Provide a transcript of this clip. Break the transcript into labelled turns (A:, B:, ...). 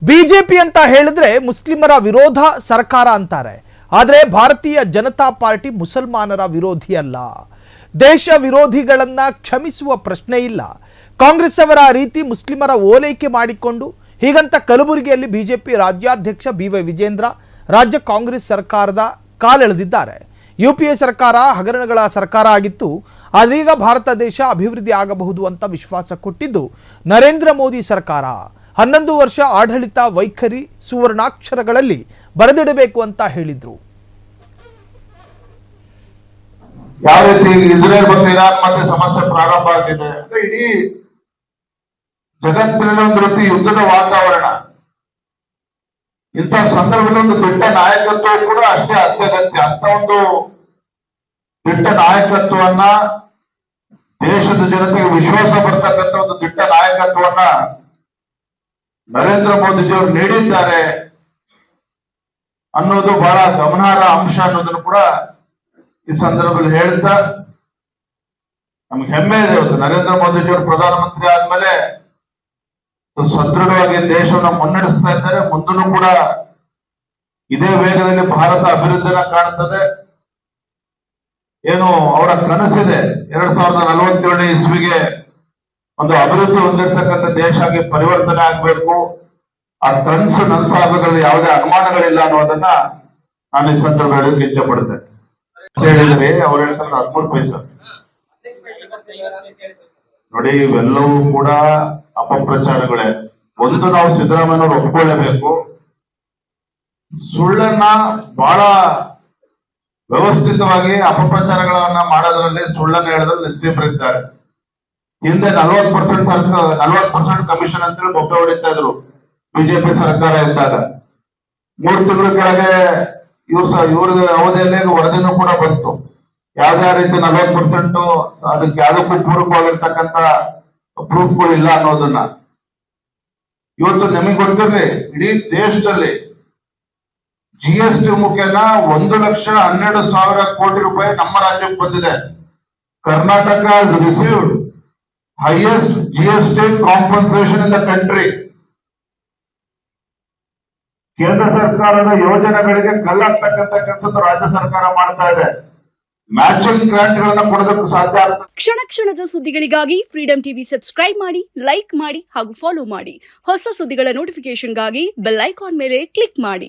A: BJP ಅಂತ ಹೇಳಿದ್ರೆ ಮುಸ್ಲಿಮರ ವಿರೋಧ ಸರ್ಕಾರ ಅಂತಾರೆ. ಆದರೆ ಭಾರತೀಯ ಜನತಾ ಪಾರ್ಟಿ ಮುಸಲ್ಮಾನರ ವಿರೋಧಿ ಅಲ್ಲ. ದೇಶ ವಿರೋಧಿಗಳನ್ನ ಕ್ಷಮಿಸುವ ಪ್ರಶ್ನೆ ಇಲ್ಲ. ಕಾಂಗ್ರೆಸ್ ಅವರ ರೀತಿ ಮುಸ್ಲಿಮರ ಓಲೈಕೆ ಮಾಡಿಕೊಂಡು ಹೀಗಂತ ಕಲಬುರಗಿಯಲ್ಲಿ ಬಿಜೆಪಿ ರಾಜ್ಯಾಧ್ಯಕ್ಷ ಬಿ.ವೈ. ವಿಜೇಂದ್ರ ರಾಜ್ಯ ಕಾಂಗ್ರೆಸ್ ಸರ್ಕಾರದ ಕಾಲೆಳೆದಿದ್ದಾರೆ. ಯುಪಿಎ ಸರ್ಕಾರ ಹಗರಣಗಳ ಸರ್ಕಾರ ಆಗಿತ್ತು. ಅದೀಗ ಭಾರತ ದೇಶ ಅಭಿವೃದ್ಧಿ ಆಗಬಹುದು ಅಂತ ವಿಶ್ವಾಸ ಕೊಟ್ಟಿದ್ದು ನರೇಂದ್ರ ಮೋದಿ ಸರ್ಕಾರ. 11 ವರ್ಷ ಆಡಳಿತ ವೈಖರಿ ಸುವರ್ಣಾಕ್ಷರಗಳಲ್ಲಿ ಬರೆದಿಡಬೇಕು ಅಂತ ಹೇಳಿದ್ರು.
B: ಯಾವ ರೀತಿ ಇಸ್ರೇಲ್ ಮತ್ತು ಇರಾನ್ ಮತ್ತೆ ಸಮಸ್ಯೆ ಪ್ರಾರಂಭ ಆಗಿದೆ, ಇಡೀ ಜಗತ್ತಿನಲ್ಲಿ ಒಂದು ರೀತಿ ಯುದ್ಧದ ವಾತಾವರಣ. ಇಂಥ ಸಂದರ್ಭದಲ್ಲಿ ಒಂದು ದಿಟ್ಟ ನಾಯಕತ್ವ ಕೂಡ ಅಷ್ಟೇ ಅತ್ಯಗತ್ಯ. ಅಂತ ಒಂದು ದಿಟ್ಟ ನಾಯಕತ್ವವನ್ನ, ದೇಶದ ಜನತೆಗೆ ವಿಶ್ವಾಸ ಬರ್ತಕ್ಕಂಥ ಒಂದು ದಿಟ್ಟ ನಾಯಕತ್ವವನ್ನ ನರೇಂದ್ರ ಮೋದಿಜಿಯವರು ನೀಡಿದ್ದಾರೆ ಅನ್ನೋದು ಬಹಳ ಗಮನಾರ್ಹ ಅಂಶ ಅನ್ನೋದನ್ನು ಕೂಡ ಈ ಸಂದರ್ಭದಲ್ಲಿ ಹೇಳ್ತಾ ನಮ್ಗೆ ಹೆಮ್ಮೆ ಇದೆ. ಇವತ್ತು ನರೇಂದ್ರ ಮೋದಿಜಿಯವರು ಪ್ರಧಾನಮಂತ್ರಿ ಆದ್ಮೇಲೆ ಸದೃಢವಾಗಿ ದೇಶವನ್ನ ಮುನ್ನಡೆಸ್ತಾ ಇದ್ದಾರೆ. ಮುಂದೂ ಕೂಡ ಇದೇ ವೇಗದಲ್ಲಿ ಭಾರತ ಅಭಿವೃದ್ಧಿನ ಕಾಣುತ್ತದೆ. ಏನು ಅವರ ಕನಸಿದೆ 2047ನೇ ಇಸ್ವಿಗೆ ಒಂದು ಅಭಿವೃದ್ಧಿ ಹೊಂದಿರತಕ್ಕಂಥ ದೇಶ ಆಗಿ ಪರಿವರ್ತನೆ ಆಗ್ಬೇಕು. ಆ ಕನಸು ನನಸಾಗೋದ್ರಲ್ಲಿ ಯಾವುದೇ ಅನುಮಾನಗಳಿಲ್ಲ ಅನ್ನೋದನ್ನ ನಾನು ಈ ಸಂದರ್ಭ ಹೇಳೋಕೆ ಇಚ್ಛೆ ಪಡ್ತೇನೆ. ಹೇಳಿದ್ರೆ ಅವ್ರು ಹೇಳ್ತಾರೆ 13 ಪೈಸೆ. ನೋಡಿ, ಇವೆಲ್ಲವೂ ಕೂಡ ಅಪಪ್ರಚಾರಗಳೇ. ಒಂದು ನಾವು ಸಿದ್ದರಾಮಯ್ಯನವರು ಒಪ್ಕೊಳ್ಳೇಬೇಕು. ಸುಳ್ಳನ್ನ ಬಹಳ ವ್ಯವಸ್ಥಿತವಾಗಿ ಅಪಪ್ರಚಾರಗಳನ್ನ ಮಾಡೋದ್ರಲ್ಲಿ, ಸುಳ್ಳನ್ನ ಹೇಳೋದ್ರಲ್ಲಿ ನಿಶ್ಚಿತರಿದ್ದಾರೆ. ಹಿಂದೆ 40% ಕಮಿಷನ್ ಅಂತೇಳಿ ಬೊಬ್ಬೆ ಹೊಡಿತಾ ಇದ್ರು ಬಿಜೆಪಿ ಸರ್ಕಾರ ಇದ್ದಾಗ. 3 ತಿಂಗಳ ಕೆಳಗೆ ಇವ್ರ ಅವಧಿಯಲ್ಲಿ ವರದಿನೂ ಕೂಡ ಬಂತು. ಯಾವ್ದೇ ರೀತಿ 40% ಅದಕ್ಕೆ ಯಾವುದಕ್ಕೂ ಪೂರಕವಾಗಿರ್ತಕ್ಕಂಥ ಪ್ರೂಫ್ಗಳು ಇಲ್ಲ ಅನ್ನೋದನ್ನ. ಇವತ್ತು ನಿಮಗೆ ಗೊತ್ತಿರಲಿ, ಇಡೀ ದೇಶದಲ್ಲಿ GST ಮುಖೇನ 1,12,000 ಕೋಟಿ ರೂಪಾಯಿ ನಮ್ಮ ರಾಜ್ಯಕ್ಕೆ ಬಂದಿದೆ. Karnataka has received highest GST compensation in the country. ಕೇಂದ್ರ ಸರ್ಕಾರದ ಯೋಜನೆಗಳಿಗೆ ಕಲ್ಲಾಗ್ತಕ್ಕಂಥ ಕೆಲಸ ರಾಜ್ಯ ಸರ್ಕಾರ ಮಾಡ್ತಾ ಇದೆ. ಮ್ಯಾಚಿಂಗ್ ಗ್ರಾಂಟ್ ಗಳನ್ನ ಕೊಡೋದಕ್ಕೆ ಸಾಧ್ಯ ಆಗ್ತದೆ.
C: ಕ್ಷಣ ಕ್ಷಣದ ಸುದ್ದಿಗಳಿಗಾಗಿ ಫ್ರೀಡಂ ಟಿವಿ ಸಬ್ಸ್ಕ್ರೈಬ್ ಮಾಡಿ, ಲೈಕ್ ಮಾಡಿ ಹಾಗೂ ಫಾಲೋ ಮಾಡಿ. ಹೊಸ ಸುದ್ದಿಗಳ ನೋಟಿಫಿಕೇಶನ್ಗಾಗಿ ಬೆಲ್ ಐಕಾನ್ ಮೇಲೆ ಕ್ಲಿಕ್ ಮಾಡಿ.